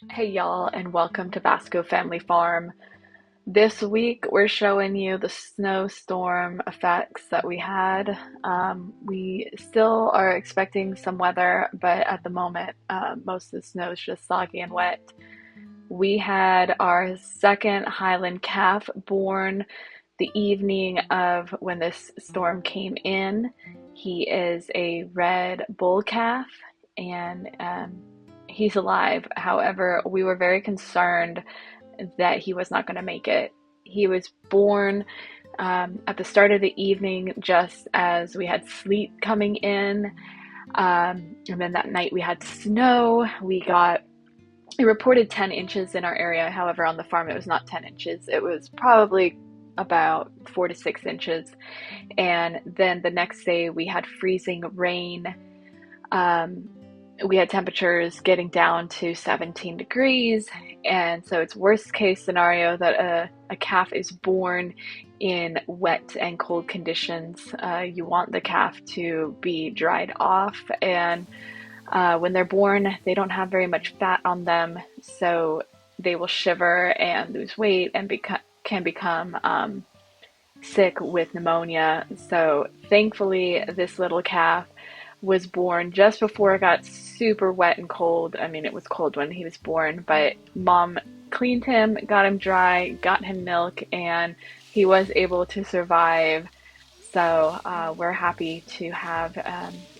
Hey y'all, and welcome to Basco Family Farm. This week we're showing you the snowstorm effects that we had. We still are expecting some weather, but at the moment, most of the snow is just soggy and wet. We had our second highland calf born the evening of when this storm came in. He is a red bull calf and he's alive. However, we were very concerned that he was not going to make it. He was born at the start of the evening, just as we had sleet coming in. And then that night we had snow. It reported 10 inches in our area. However, on the farm, it was not 10 inches. It was probably about 4 to 6 inches. And then the next day we had freezing rain. Um, we had temperatures getting down to 17 degrees. And so it's worst case scenario that a calf is born in wet and cold conditions. You want the calf to be dried off. And when they're born, they don't have very much fat on them. So they will shiver and lose weight and can become sick with pneumonia. So thankfully, this little calf was born just before it got super wet and cold. I mean, it was cold when he was born, but mom cleaned him, got him dry, got him milk, and he was able to survive. So we're happy to have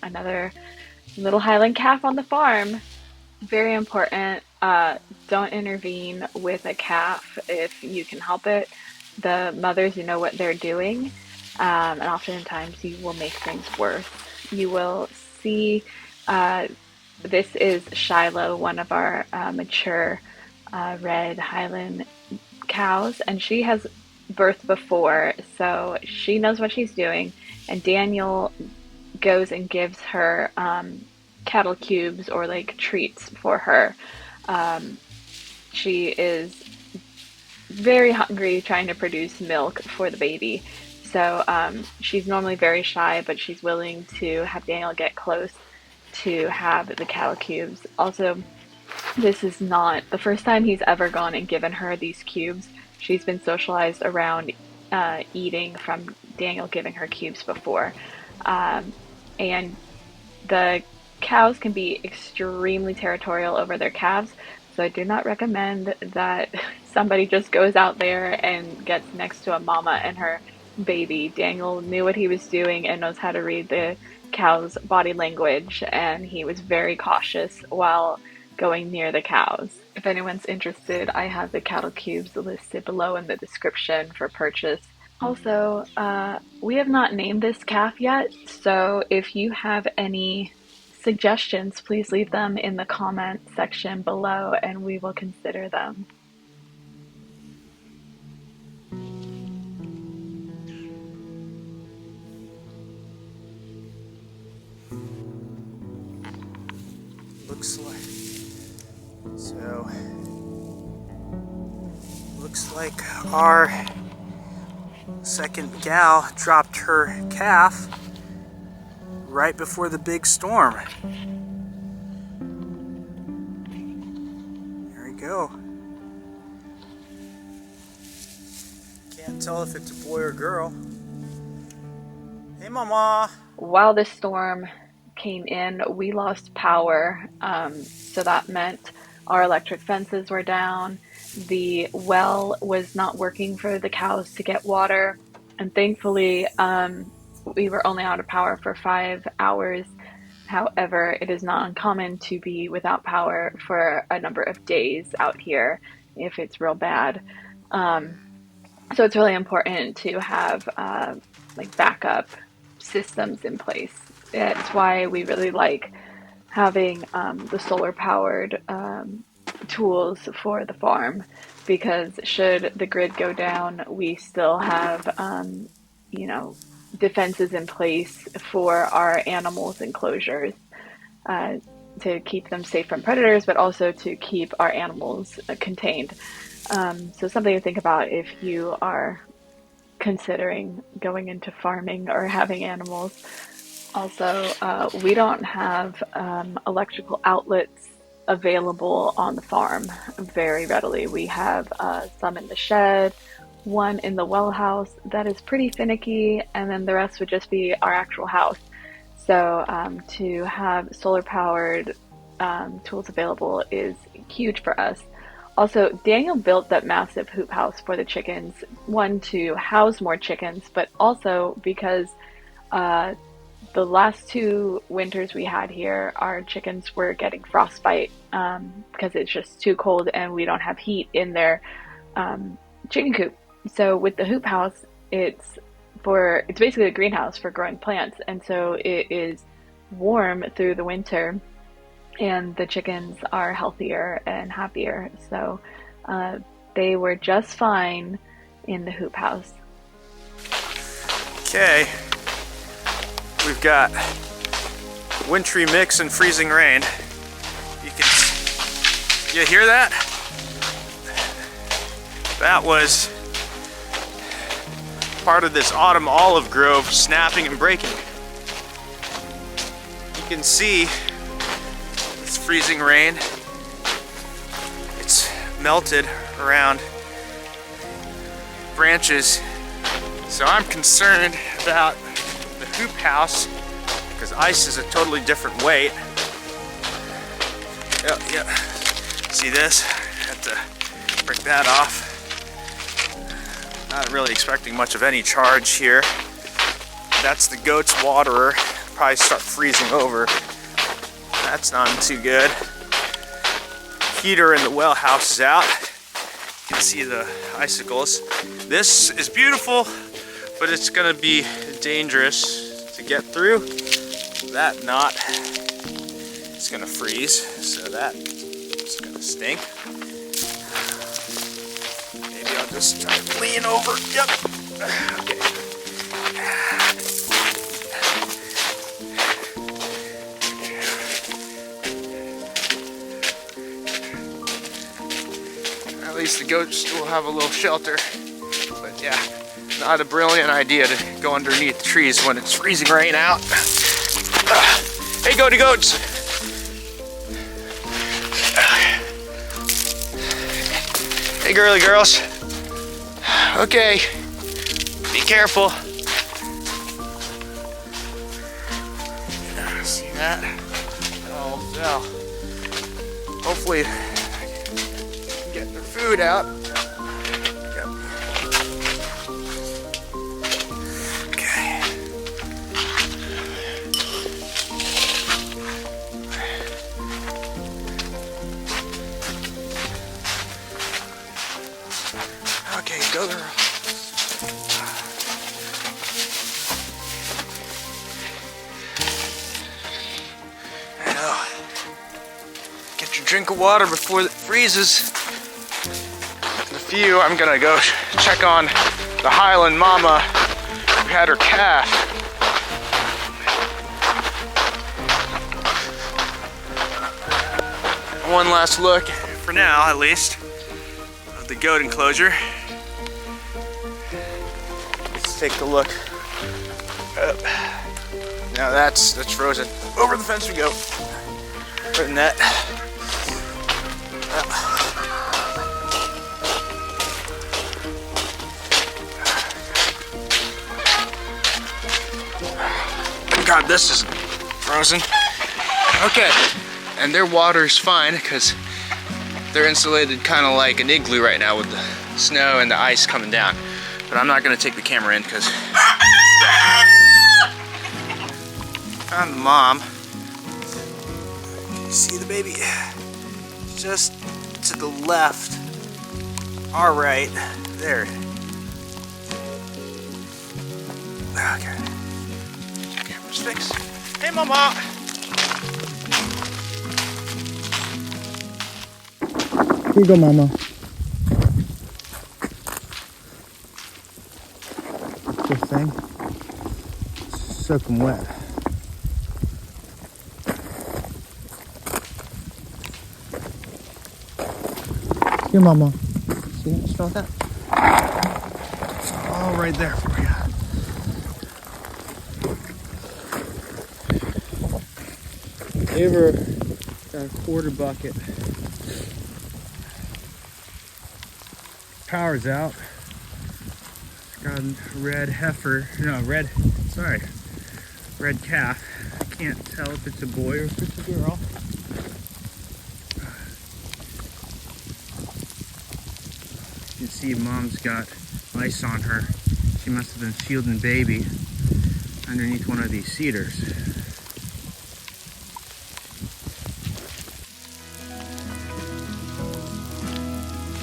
another little highland calf on the farm. Very important. Don't intervene with a calf if you can help it. The mothers, you know what they're doing, and oftentimes you will make things worse. You will see. Uh, this is Shiloh, one of our mature red Highland cows, and she has birthed before, so she knows what she's doing. And Daniel goes and gives her cattle cubes or like treats for her. Um, she is very hungry, trying to produce milk for the baby. So she's normally very shy, but she's willing to have Daniel get close to have the cattle cubes. Also, this is not the first time he's ever gone and given her these cubes. She's been socialized around eating from Daniel giving her cubes before. Um, and the cows can be extremely territorial over their calves, so I do not recommend that somebody just goes out there and gets next to a mama and her baby. Daniel knew what he was doing and knows how to read the cow's body language, and he was very cautious while going near the cows. If anyone's interested, I have the cattle cubes listed below in the description for purchase. Also, we have not named this calf yet, so if you have any suggestions, please leave them in the comment section below and we will consider them. Looks like so. Looks like our second gal dropped her calf right before the big storm. There we go. Can't tell if it's a boy or girl. Hey, Mama. While this storm came in, we lost power, so that meant our electric fences were down. The well was not working for the cows to get water, and thankfully, we were only out of power for 5 hours. However, it is not uncommon to be without power for a number of days out here if it's real bad. Um, so it's really important to have like backup systems in place. It's why we really like having the solar powered tools for the farm, because should the grid go down, we still have you know, defenses in place for our animals' enclosures uh, to keep them safe from predators, but also to keep our animals contained. So something to think about if you are considering going into farming or having animals. Also, we don't have electrical outlets available on the farm very readily. We have some in the shed, one in the well house that is pretty finicky, and then the rest would just be our actual house. So to have solar powered tools available is huge for us. Also, Daniel built that massive hoop house for the chickens, one to house more chickens, but also because uh, the last 2 winters we had here, our chickens were getting frostbite because it's just too cold and we don't have heat in their chicken coop. So with the hoop house, it's basically a greenhouse for growing plants, and so it is warm through the winter, and the chickens are healthier and happier. So they were just fine in the hoop house. Okay, we've got wintry mix and freezing rain. You hear that? That was part of this autumn olive grove snapping and breaking. You can see this freezing rain. It's melted around branches. So I'm concerned about the hoop house because ice is a totally different weight. Yep. See this? I have to break that off. Not really expecting much of any charge here. That's the goat's waterer. Probably start freezing over. That's not too good. Heater in the well house is out. You can see the icicles. This is beautiful, but it's gonna be dangerous to get through. That knot is gonna freeze, so that's gonna stink. Maybe I'll just try to lean over. Yep. Okay. At least the goats will have a little shelter. But yeah, not a brilliant idea to go underneath the trees when it's freezing rain out. Hey, goaty goats! Hey, girly girls. Okay, be careful. See that? Oh, well. Hopefully, get their food out. Yep. Okay. Okay, go girl. I know. Get your drink of water before it freezes. In a few, I'm gonna go check on the highland mama who had her calf. One last look, for now at least, of the goat enclosure. Let's take a look up. Now that's frozen. Over the fence we go. For the net. God, this is frozen. Okay, and their water is fine because they're insulated kind of like an igloo right now with the snow and the ice coming down. But I'm not gonna take the camera in because found the mom. You see the baby? Just to the left. All right, there. Okay. Camera's fixed. Hey, mama. Here you go, mama. This thing. Soaking wet. Here, mama. See it? Smell that? It's all right there for you. Give her Got a quarter bucket. Power's out. It's got a red red calf. I can't tell if it's a boy or if it's a girl. You can see mom's got ice on her. She must have been shielding baby underneath one of these cedars.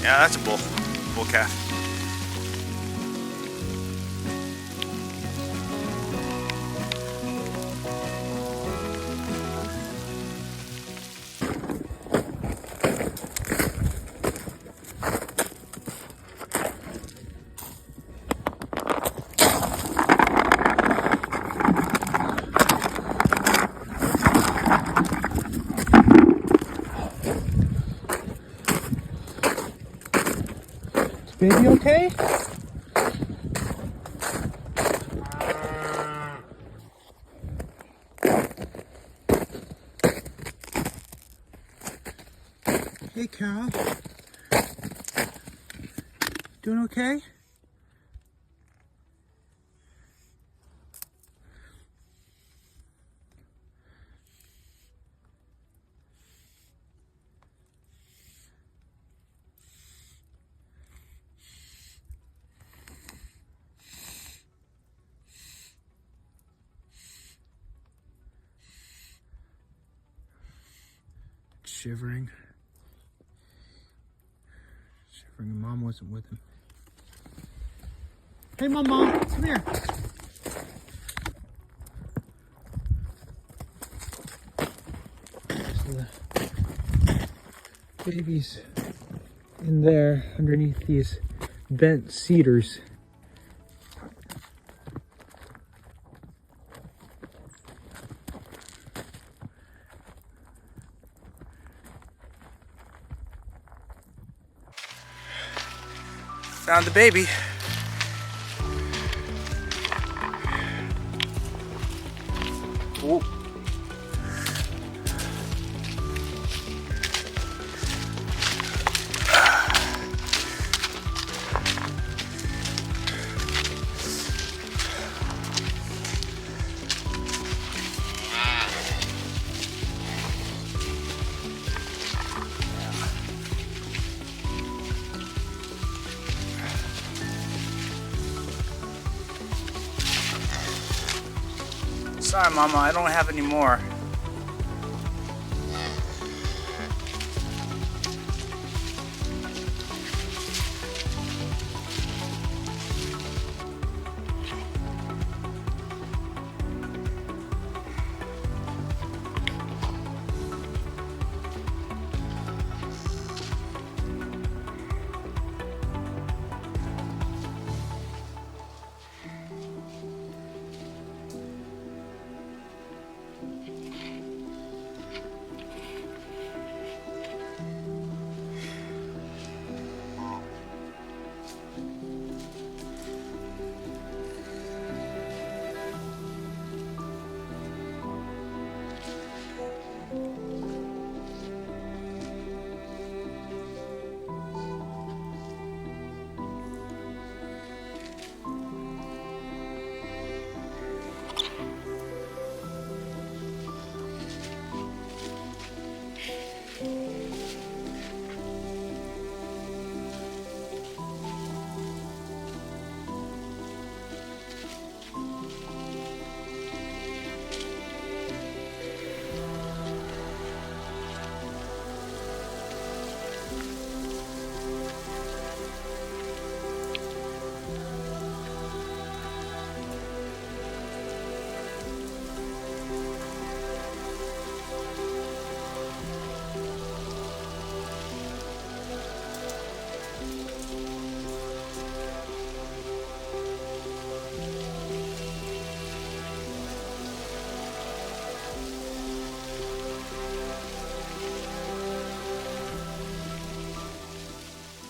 Yeah, that's a bull calf. Baby okay? Hey Carol. Doing okay? Shivering. And mom wasn't with him. Hey mama, come here. So the baby's in there underneath these bent cedars. Found the baby. Ooh. Sorry, Mama, I don't have any more.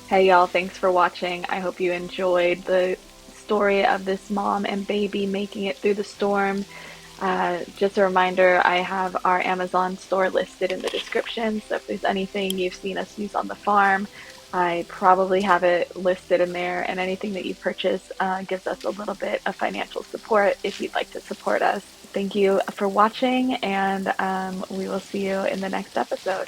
Hey y'all, thanks for watching. I hope you enjoyed the story of this mom and baby making it through the storm. Just a reminder, I have our Amazon store listed in the description. So if there's anything you've seen us use on the farm, I probably have it listed in there. And anything that you purchase gives us a little bit of financial support if you'd like to support us. Thank you for watching, and we will see you in the next episode.